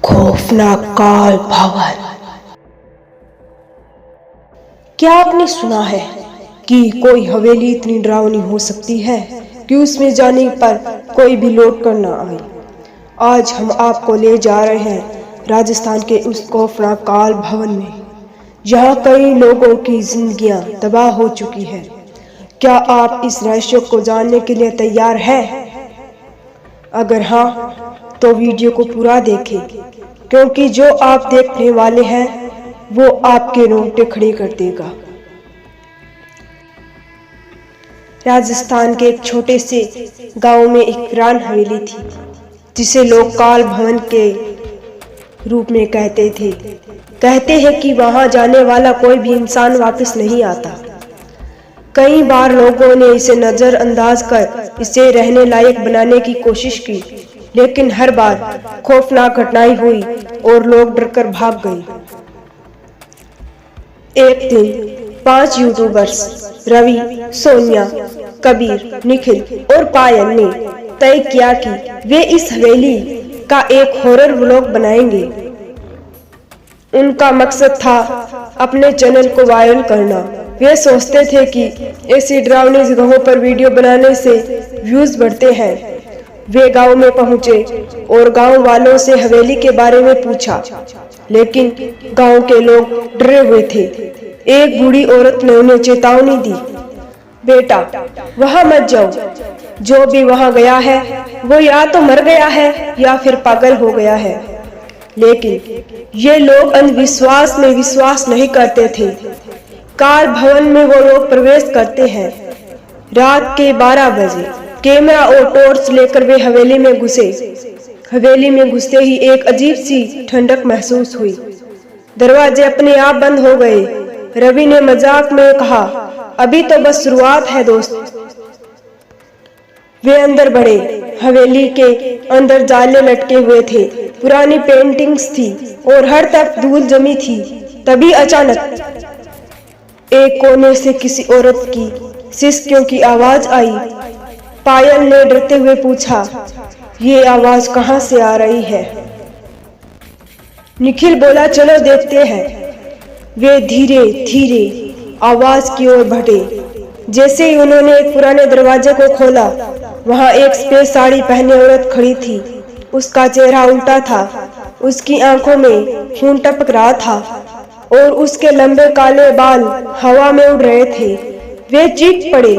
खौफनाक काल भवन। क्या आपने सुना है कि कोई हवेली इतनी डरावनी हो सकती है कि उसमें जाने पर कोई भी लौट कर ना आए। आज हम आपको ले जा रहे हैं राजस्थान के उस खौफनाक काल भवन में, जहाँ कई लोगों की जिंदगियां तबाह हो चुकी है। क्या आप इस रहस्य को जानने के लिए तैयार हैं? अगर हाँ, तो वीडियो को पूरा देखें, क्योंकि जो आप देखने वाले हैं वो आपके रोंगटे खड़े कर देगा। राजस्थान के एक छोटे से गांव में एक पुरानी हवेली थी, जिसे लोग काल भवन के रूप में कहते थे। कहते हैं कि वहां जाने वाला कोई भी इंसान वापस नहीं आता। कई बार लोगों ने इसे नजरअंदाज कर इसे रहने लायक बनाने की कोशिश की, लेकिन हर बार खौफनाक घटनाएं हुई और लोग डरकर भाग गए। एक दिन 5 यूट्यूबर्स रवि, सोनिया, कबीर, निखिल और पायल ने तय किया कि वे इस हवेली का एक हॉरर व्लॉग बनाएंगे। उनका मकसद था अपने चैनल को वायरल करना। वे सोचते थे कि ऐसी डरावनी जगहों पर वीडियो बनाने से व्यूज बढ़ते हैं। वे गांव में पहुंचे और गांव वालों से हवेली के बारे में पूछा, लेकिन गांव के लोग डरे हुए थे। एक बूढ़ी औरत ने उन्हें चेतावनी दी, बेटा वहां मत जाओ, जो भी वहां गया है वो या तो मर गया है या फिर पागल हो गया है। लेकिन ये लोग अंधविश्वास में विश्वास नहीं करते थे। काल भवन में वो लोग प्रवेश करते हैं। रात के 12 बजे कैमरा और टॉर्च लेकर वे हवेली में घुसे। हवेली में घुसते ही एक अजीब सी ठंडक महसूस हुई। दरवाजे अपने आप बंद हो गए। रवि ने मजाक में कहा, अभी तो बस शुरुआत है दोस्त। वे अंदर बढ़े। हवेली के अंदर जाले लटके हुए थे, पुरानी पेंटिंग्स थी और हर तरफ धूल जमी थी। तभी अचानक एक कोने से किसी औरत की सिसकियों की आवाज आई। पायल ने डरते हुए पूछा, ये आवाज कहाँ से आ रही है? निखिल बोला, चलो देखते हैं। वे धीरे धीरे आवाज की ओर बढ़े। जैसे ही उन्होंने एक पुराने दरवाजे को खोला, वहां एक सफेद साड़ी पहने औरत खड़ी थी। उसका चेहरा उल्टा था, उसकी आंखों में खून टपक रहा था और उसके लंबे काले बाल हवा में उड़ रहे थे। वे चीख पड़े,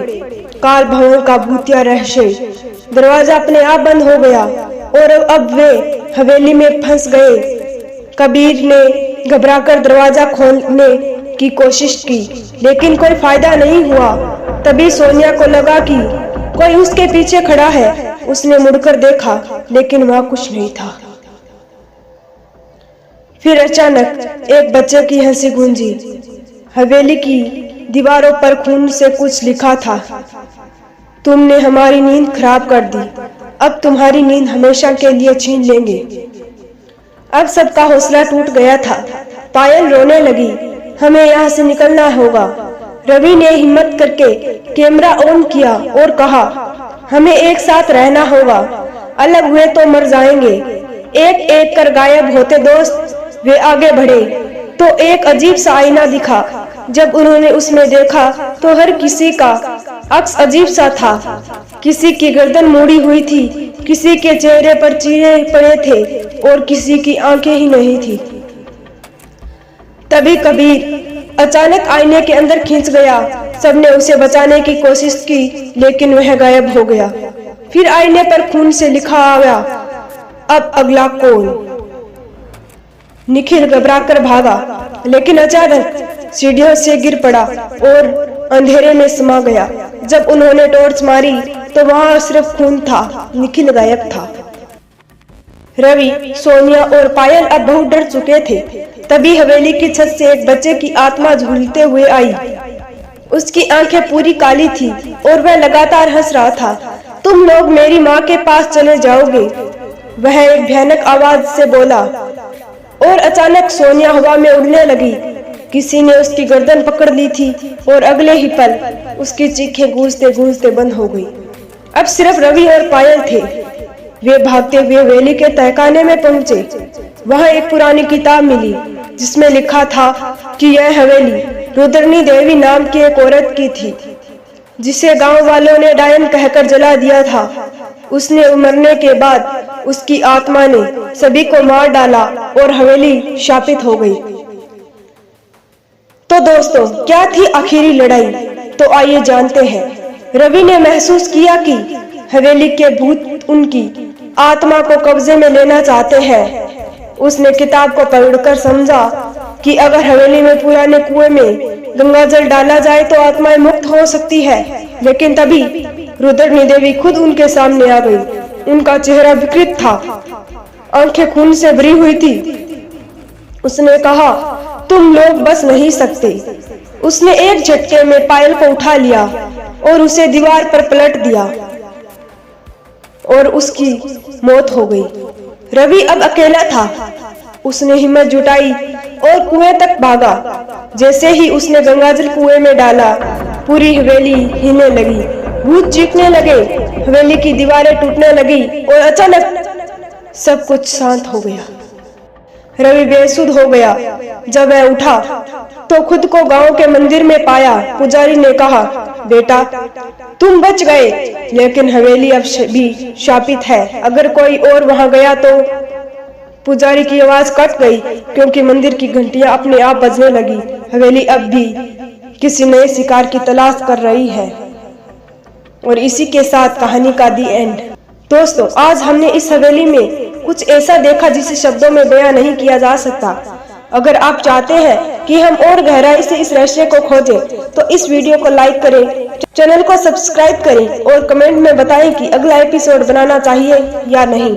काल भवन का भूतिया रहस्य। दरवाजा अपने आप बंद हो गया और अब वे हवेली में फंस गए। कबीर ने घबराकर दरवाजा खोलने की कोशिश की, लेकिन कोई फायदा नहीं हुआ। तभी सोनिया को लगा कि कोई उसके पीछे खड़ा है। उसने मुड़कर देखा, लेकिन वहां कुछ नहीं था। फिर अचानक एक बच्चे की हंसी गूंजी। हवेली की दीवारों पर खून से कुछ लिखा था, तुमने हमारी नींद खराब कर दी, अब तुम्हारी नींद हमेशा के लिए छीन लेंगे। अब सबका हौसला टूट गया था। पायल रोने लगी, हमें यहाँ से निकलना होगा। रवि ने हिम्मत करके कैमरा ऑन किया और कहा, हमें एक साथ रहना होगा, अलग हुए तो मर जाएंगे। एक एक कर गायब होते दोस्त। वे आगे बढ़े तो एक अजीब सा आईना दिखा। जब उन्होंने उसमें देखा तो हर किसी का अक्स अजीब सा था। किसी की गर्दन मुड़ी हुई थी, किसी के चेहरे पर चीरे पड़े थे और किसी की आंखें ही नहीं थी। तभी कबीर अचानक आईने के अंदर खींच गया। सबने उसे बचाने की कोशिश की, लेकिन वह गायब हो गया। फिर आईने पर खून से लिखा आया, अब अगला कौन? निखिल घबराकर भागा, लेकिन अचानक सीढ़ियों से गिर पड़ा और अंधेरे में समा गया। जब उन्होंने टॉर्च मारी तो वहां सिर्फ खून था, निखिल गायब था। रवि, सोनिया और पायल अब बहुत डर चुके थे। तभी हवेली की छत से एक बच्चे की आत्मा झूलते हुए आई। उसकी आंखें पूरी काली थी और वह लगातार हंस रहा था। तुम लोग मेरी माँ के पास चले जाओगे, वह एक भयानक आवाज से बोला। और अचानक सोनिया हवा में उड़ने लगी। किसी ने उसकी गर्दन पकड़ ली थी और अगले ही पल उसकी चीखें गूंजते गूंजते बंद हो गई। अब सिर्फ रवि और पायल थे। वे भागते हुए हवेली के तहखाने में पहुंचे। वहां एक पुरानी किताब मिली जिसमें लिखा था कि यह हवेली रुद्रनी देवी नाम की एक औरत की थी, जिसे गांव वालों ने डायन कहकर जला दिया था। उसने मरने के बाद उसकी आत्मा ने सभी को मार डाला और हवेली शापित हो गई। तो दोस्तों, क्या थी आखिरी लड़ाई? तो आइए जानते हैं। रवि ने महसूस किया कि हवेली के भूत उनकी आत्मा को कब्जे में लेना चाहते हैं। उसने किताब को पढ़कर समझा कि अगर हवेली में पुराने कुएं में गंगा जल डाला जाए तो आत्माएं मुक्त हो सकती है। लेकिन तभी रुद्रनी देवी खुद उनके सामने आ गई। उनका चेहरा विकृत था, आंखें खून से भरी हुई थी। उसने कहा, तुम लोग बच नहीं सकते। उसने एक झटके में पायल को उठा लिया और उसे दीवार पर पलट दिया और उसकी मौत हो गई। रवि अब अकेला था। उसने हिम्मत जुटाई और कुएं तक भागा। जैसे ही उसने गंगाजल कुएं में डाला, पूरी हवेली हिलने लगी, भूत चीखने लगे, हवेली की दीवारें टूटने लगी और अचानक सब कुछ शांत हो गया। रवि बेसुध हो गया। जब वह उठा तो खुद को गांव के मंदिर में पाया। पुजारी ने कहा, बेटा तुम बच गए, लेकिन हवेली अब भी शापित है। अगर कोई और वहां गया तो। पुजारी की आवाज कट गई क्योंकि मंदिर की घंटियां अपने आप बजने लगी। हवेली अब भी किसी नए शिकार की तलाश कर रही है। और इसी के साथ कहानी का दी एंड। दोस्तों, आज हमने इस हवेली में कुछ ऐसा देखा जिसे शब्दों में बयां नहीं किया जा सकता। अगर आप चाहते हैं कि हम और गहराई से इस रहस्य को खोजें तो इस वीडियो को लाइक करें, चैनल को सब्सक्राइब करें और कमेंट में बताएं कि अगला एपिसोड बनाना चाहिए या नहीं।